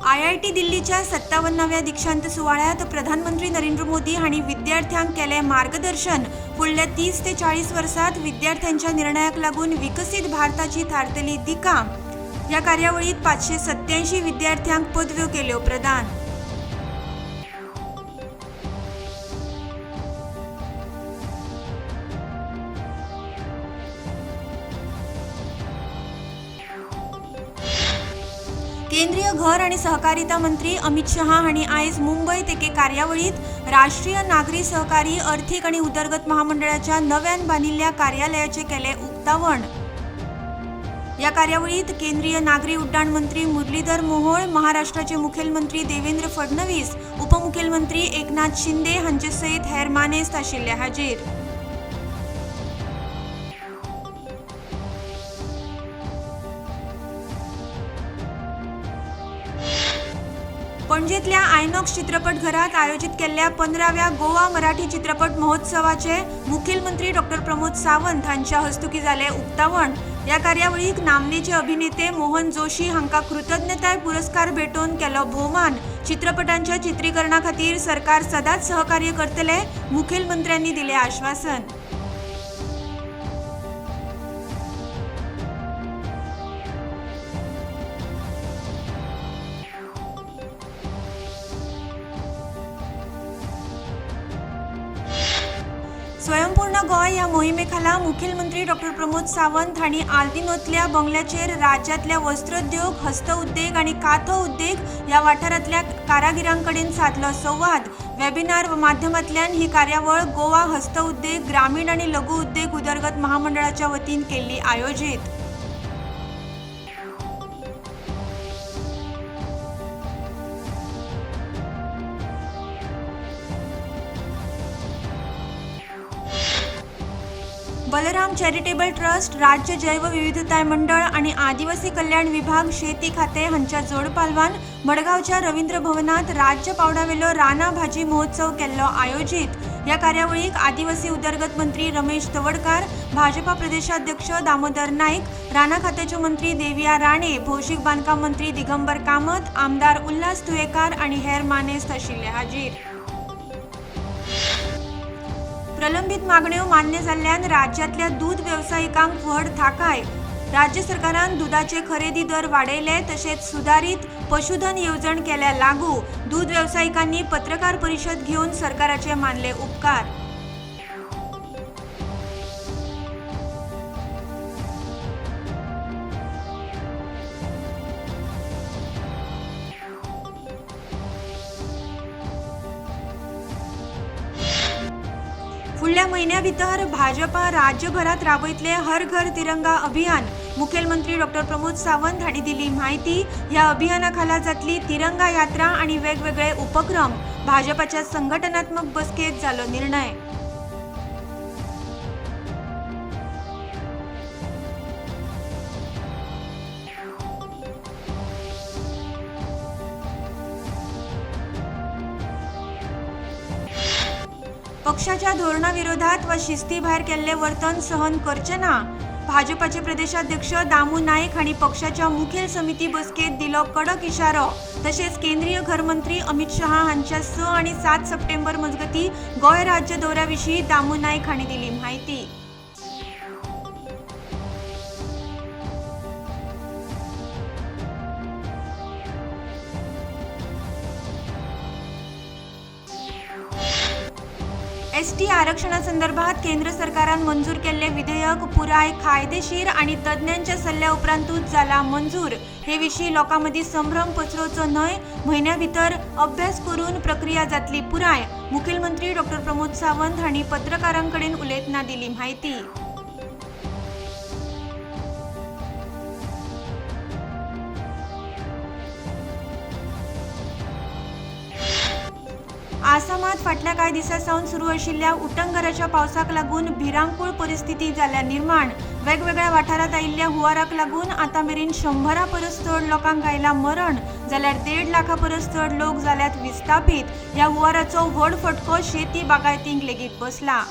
IIT दिल्लीच्या 57व्या दीक्षांत सुवाळ्यात प्रधानमंत्री नरेंद्र मोदी हांणी विद्यार्थ्यांक केले मार्गदर्शन। फुडल्या 30 ते 40 वर्षांत विद्यार्थ्यांच्या निर्णयाक लागून विकसित भारताची थारतली दिका। या कार्यावळीत 587 विद्यार्थ्यांक पदव्यो केल्यो प्रदान। केंद्रीय घर आणि सहकारिता मंत्री अमित शाह हांणी आयज मुंबईत एके कार्यावळीत राष्ट्रीय नागरी सहकारी अर्थीक आणि उदरगत महामंडळाच्या नव्यान बांदिल्ल्या कार्यालयाचे केले उक्तावण। या कार्यावळीत केंद्रीय नागरी उड्डाण मंत्री मुरलीधर मोहोळ, महाराष्ट्राचे मुखेलमंत्री देवेंद्र फडणवीस, उपमुखेलमंत्री एकनाथ शिंदे हांचे सयत हेर मानेस्त आशिल्ले हाजीर। पणजेतल्या आयनॉक्स चित्रपटघरात आयोजित केल्ल्या 15व्या गोवा मराठी चित्रपट महोत्सवाचे मुखेलमंत्री डॉ. प्रमोद सावंत हांच्या हस्तुकी जाले उक्तावण। या कार्यावळीक नामनेचे अभिनेते मोहन जोशी हांका कृतज्ञताय पुरस्कार भेटोवन केलो भोवमान। चित्रपटांच्या चित्रीकरणा खातीर सरकार सदांच सहकार्य करतले, मुखेलमंत्र्यांनी दिले आश्वासन। स्वयंपूर्ण गोय या मोहिमेखाला मुखेलमंत्री डॉ. प्रमोद सावंत हांणी आल्दिनोतल्या बंगल्याचेर राज्यातल्या वस्त्रोद्योग, हस्तउद्योग आणि काथो उद्योग या वाठारांतल्या कारागिरांकडेन साधलो संवाद। वेबिनार माध्यमांतल्यान ही कार्यावळ गोवा हस्तउद्योग, ग्रामीण आणि लघु उद्योग उदरगत महामंडळाच्या वतीन केल्ली आयोजित। बलराम चॅरिटेबल ट्रस्ट, राज्य जैवविविधताय मंडळ आणि आदिवासी कल्याण विभाग शेती खाते हांच्या जोड पालवान मडगावच्या रवींद्र भवनात राज्य पावडावेलो राना भाजी महोत्सव केल्लो आयोजित। या कार्यावळीक आदिवासी उदरगत मंत्री रमेश तवडकार, भाजपा प्रदेशाध्यक्ष दामोदर नाईक, राना खात्याचे मंत्री देविया राणे, भौशीक बांधकाम मंत्री दिगंबर कामत, आमदार उल्हास तुयेकार आणि हेर मानेस्त आशिल्ले हाजीर। प्रलंबित मागण्यो मान्य जाल्ल्यान राज्यातल्या दूध व्यावसायिकांक व्हड थाकाय। राज्य सरकारान दुधाचे खरेदी दर वाडयले, तशेंच सुधारित पशुधन येवजण केल्या लागू। दूध व्यावसायिकांनी पत्रकार परिषद घेवन सरकाराचे मानले उपकार। फुडल्या म्हयन्या भितर भाजपा राज्यभरात राबयतले हर घर तिरंगा अभियान। मुखेलमंत्री डॉ. प्रमोद सावंत हांणी दिली माहिती। या अभियाना खाला जातली तिरंगा यात्रा आणि वेगवेगळे उपक्रम। भाजपाच्या संघटनात्मक बसकेत जालो निर्णय। पक्षाच्या धोरणाविरोधात व शिस्ती भायर केल्ले वर्तन सहन करचे ना। भाजपाचे प्रदेशाध्यक्ष दामू नाईक हांणी पक्षाच्या मुखेल समिती बसकेत दिलो कडक इशारो। तशेंच केंद्रीय घर मंत्री अमित शाह हांच्या 6 आणि 7 सप्टेंबर मजगती गोय राज्य दौऱ्याविशीं दामू नाईक हांणी दिली माहिती। एसटी आरक्षणासंदर्भात केंद्र सरकारान मंजूर केल्ले विधेयक पुराय कायदेशीर आणि तज्ञांच्या सल्ल्या उपरांतूच जाला मंजूर। हे विशीं लोकांमदी संभ्रम पसरोवचो न्हय, म्हयन्या भितर अभ्यास करून प्रक्रिया जातली पुराय। मुखेलमंत्री डॉ. प्रमोद सावंत हांणी पत्रकारांकडेन उलयतना दिली माहिती। आसामात फाटल्या कांय दिसांसावन सुरू आशिल्ल्या उटंगराच्या पावसाक लागून भिरांकूळ परिस्थिती जाल्या निर्माण। वेगवेगळ्या वाठारांत आयिल्ल्या हुंवाराक लागून आतां मेरेन 100 परस चड लोकांक आयला मरण, जाल्यार 1.5 लाखा परस चड लोक जाल्यात विस्थापीत। ह्या हुंवाराचो व्हड फटको शेती बागायतींक लेगीत बसला।